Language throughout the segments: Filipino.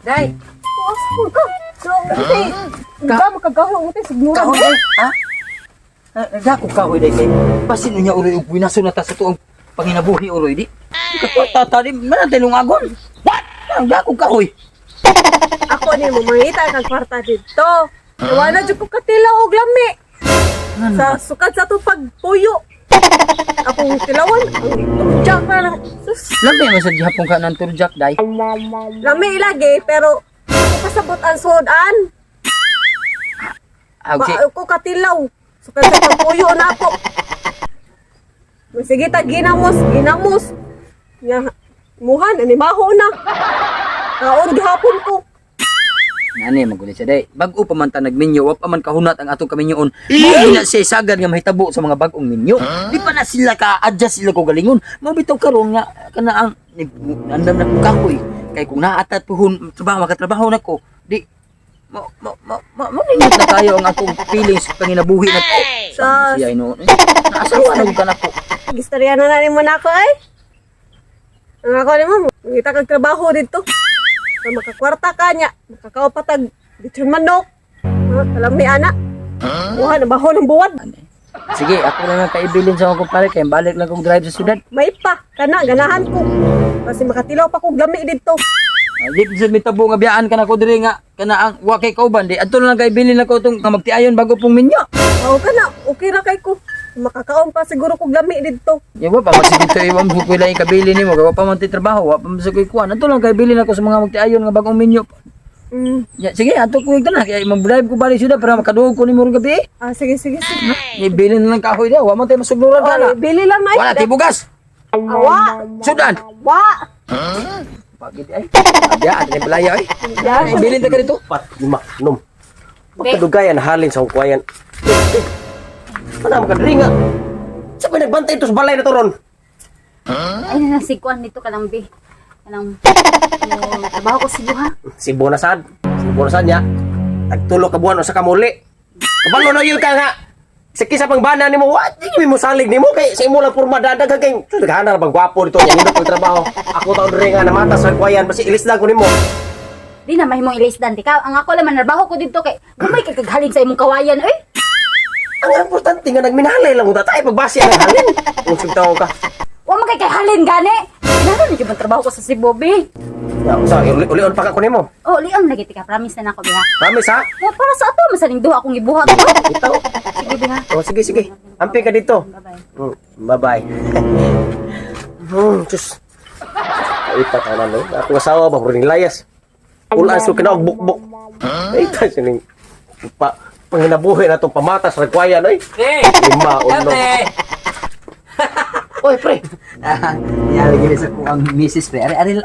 Day. Asa ka? So, uti. Ba makagawa uti sigmura. Kahoy day. Ha? Dako kahoy day kay. Basin niya uroy ug winaso na ta sa tuong panginabuhi uroy di. Katata di man tinong agon. What? Dako kahoy. Ako ni mo mangita kag kwarta dito. Wala jud ko katilaw og lami. Sa sukat sa to pagpuyo. Akong tilawan, ang turjak pa lang. Sus, Lambi man sa gihapon ka ng turjak day. lami ilagi, pero ako kasabot ang sodan. Okay. Ako katilaw. Sukat sa pagpuyo na ako. Sige ta, ginamos. Nga, muhan, animaho na. Kaon gihapon ko. Nani magulit siya day. Bag-o pa man ta nagminyo, wa pa man kahunat ang atong kaminyoon. Di na siya sagad nga mahitabo sa mga bag-ong minyo. Di pa na sila ka-adjust sila ko galingon. Mabitaw karon nga kana ang andam na kong kahoy. Kay kung naatat puhon trabaho makatrabaho na ko, di maningot na tayo ang atong feelings panginabuhi na ko. Sa- Siya ino. Naasawa na ka na ko. Gistorya na nanin mo na ako ay. Ang ako ni mo, kita kag trabaho dito. Sa makakwarta ka niya, makakaupatag dito manok. Alam ni ana. Buha na baho ng buwan. Sige, ako na lang kaibilin sa akong kumpare kay balik lang kong drive sa syudad. May pa, kana, ganahan ko. Kasi makatilaw pa kong lami dito. Di sa mitabo nga biyaan ka na ko diri nga kana ang wa kay kauban di adto na lang kaibilin ako tong kamagtiayon bago pong minyo. Oo kana, okay ra kay ko. Makakaon pa siguro kong lami dito. Yawa pa masigito iwan bukoy lang ikabili nimo wa pa man ti trabaho wa pa man sa koy kuan adto lang kaibilin ako sa mga magtiayon nga bagong minyo. Ya sige ato ko ito na kay mag-drive ko balik syudad para makaduog ko nimo ron gabi. Sige. Ibilin na lang kahoy daw wa man tay masugnuran ka na. Bili lang na. Wala ti bugas. Awa. Sudan. Wa. Pagid ay. Abya at ni balaya ay. Ya. Ibilin ta kadito. 4, 5, 6. Pagkadugayan halin sa kuwayan. Manam ka diri nga. Sabay nagbantay ito sa balay na to ron. Ay, nasikuan nito kalambi. Kanang trabaho ko si Buha. Sibo na sad niya. Nagtulo ka buwan o sa kamuli. Kabalo na yun ka nga. Sa kisa pang bana ni mo, what? Di mo salig ni mo kay sa imo lang purma dadag kay naghahanap na bang gwapo dito yan nindot ko trabaho. Ako taon rin nga namata sa kuwayan basi ilis lang ko nimo. Di na mahimong ilisdan. Ikaw, ang ako laman narbaho ko dito kay gumay ka kaghalin sa imong kawayan. Ay, Ang importante nga nagminalay lang uta tayo pagbasi ang halin. Kung sumtaw ka. wa man kay kahalin gani. Kinahanglan ni jud trabaho ko sa Cebu, be. Ya, usa uli-on pa ka ko nimo. Oh, liam lagi tika. Promise na nako, biha. Promise ha? Oh, para sa ato masaling duha akong ibuhat ko. Ito. Sige, biha. Oh, sige. Amping ka dito. Bye-bye. Bye-bye. Diyos. Kaita ka na, no? Ako asawa ba? Huring layas. Ulaan so kinaog bukbuk. Kaita siya ning panginabuhi na itong pamatas, ragwayan, ay. Lima, uno. Oy, pre. Niyalagay sa ko ang Mrs. Pre. Ari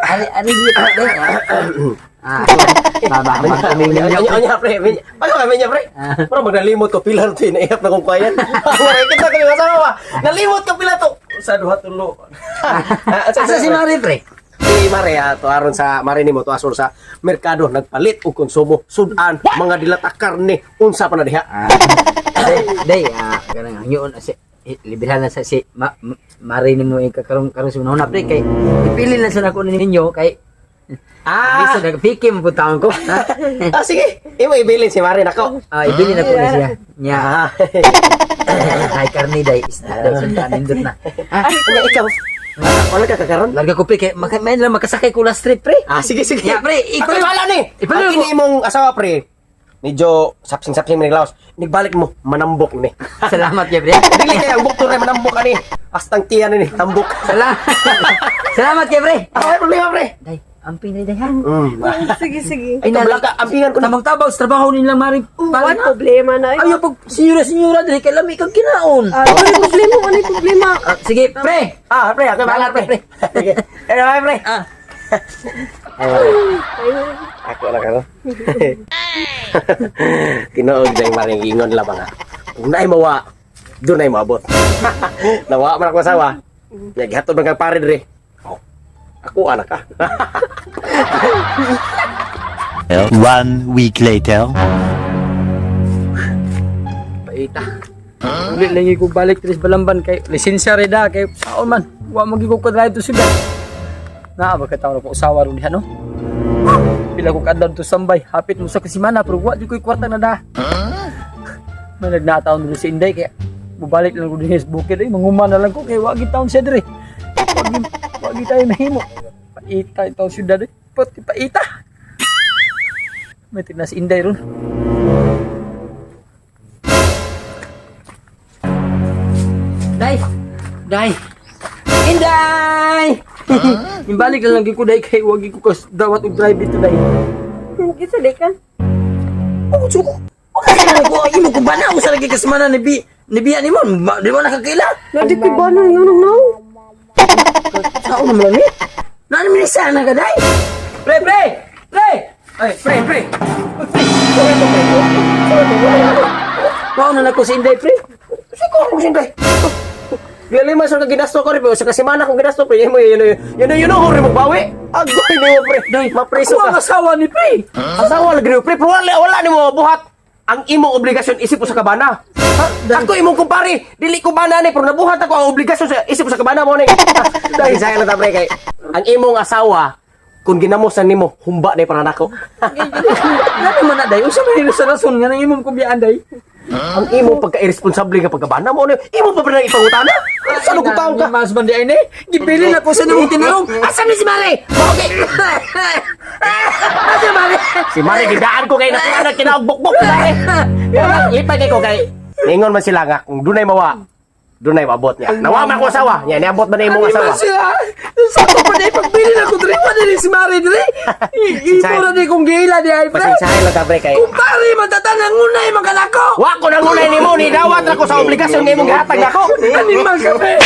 Baba, Anya, pre. Paano kami niya, pre? Parang magnalimot ko pila ito, inaihap na kong kwayan. Kita ko yung asawa. Nalimot ka pila to. Sa duha tulo. Asa si Mari Pre? Si Mare, to aron sa Mare nimo, to asor sa merkado, nagpalit og konsumo, sudan, mga dilata karne, unsa pa na diha. Day, kanang hangyon liberal na sa si Mari nimo karon sa una Pre kay ipili lang sa nako ninyo kay bisa nagpiki mo taon ko. Sige, imo ibilin si Mare nako. Ibili na ko na siya. Nya. Ay karni day, day sa nindot na. Anya ikaw. Wala ka kakaron? Larga ko Pre kay may lang makasakay ko last trip Pre. Sige. Ya Pre, Ako wala ni. Ipalo Ang mo. ini imong asawa, pre. Medyo sapsing-sapsing ni Laos. Nigbalik mo, manambok ni. Salamat ya Pre. Dili kay ang bukto ray manambok ani. Astang tiyan ni tambok. Salamat ya Pre. Ay, problema, pre. Day, amping day ha. Sige. Ay Ito blaka, ampingan ko na. Tamang tabaw sa trabaho nilang Mari. Wala problema na. Ayaw pag senyora dili kay lami kang kinaon. Wala problema. Sige, Pre. Pre, ako Bahala, bahala, pre. pre. Sige. Bye, pre. Ayun. Ako na karo. Tinuod dai maring ingon la mga. Kung naay mawa, doon ay maabot. Nawa man ako asawa. Naghatod man kang pare dire. Oh. Ako anak ka. 1 week later. Paita. Uli lang ko balik tres balamban kay lisensya reda kay saon man. Wa magigog ko drive to syudad. Na ba ka tawo ko usawa ron diha no? Pila ko kadlaw to sambay, hapit mo sa kasimana pero wa di ko'y kwarta na da. May nagnataon dito si Inday kaya bubalik lang ko din sa bukid ay manguman na lang ko kaya wagi taon siya dire. Wagi tayo mahimo. Paita ito syudad eh. Pati paita. May tignan si Inday ron. Day. Inday! Imbalik na lang ko day kay wagi ko kas dawat og drive dito day. Gisa di ka? Oh, suko. Okay na ko imo ko bana usa lagi kasmana ni biya nimo. Di mo nakakila. Nadi ko ba na yun no? Sao naman ni? Nani mi sana ka day? Pre. Ay, pre. Mau na ko si Inday pre. Siguro ko sinday. Dili man sa ginasto ko rin, sa kasimana kong ginasto pre, yun huri magbawi. Agoy ni mo pre, mapreso Ako ang ka. asawa ni pre. Asawa lagi ni mo pre, pero wala ni mo buhat. Ang imong obligasyon isip ko sa kabana. Ha? Ako imong kumpare, dili ko bana ni, pero nabuhat ako ang obligasyon sa isip ko sa kabana mo ni. Dahil sa lang ta pre kay ang imong asawa kung ginamusan nimo, humba na para nako. Ano man na day? Usa man sa rason nga nang imong kubyaan day. Ang imong pagka-irresponsable nga pagkabana mo ni, imo pa ba nang ipangutana? Saan ko taong ka? Mas bandi ay ni. Gipili na ko sa nimong tinulong. Asa ni si Mare? Okay. Asa mali? Si Mare gidaan ko kay nakana kinagbukbok dai. Ipay kay ko kay. Ningon man sila nga kung dunay mawa. Dunay mabot niya. Nawa man ko asawa. Nya niabot man imong asawa. Sa ko pa day pagpili na ko diri pa diri si Mari diri. Imo na di kong gila di ay pre. Pasensyahan lang ta pre kay. Pare matatanang unay magalako. Wa ko nang unay nimo ni dawat ra ko sa obligasyon nga imong gihatag nako. Animal ka pre.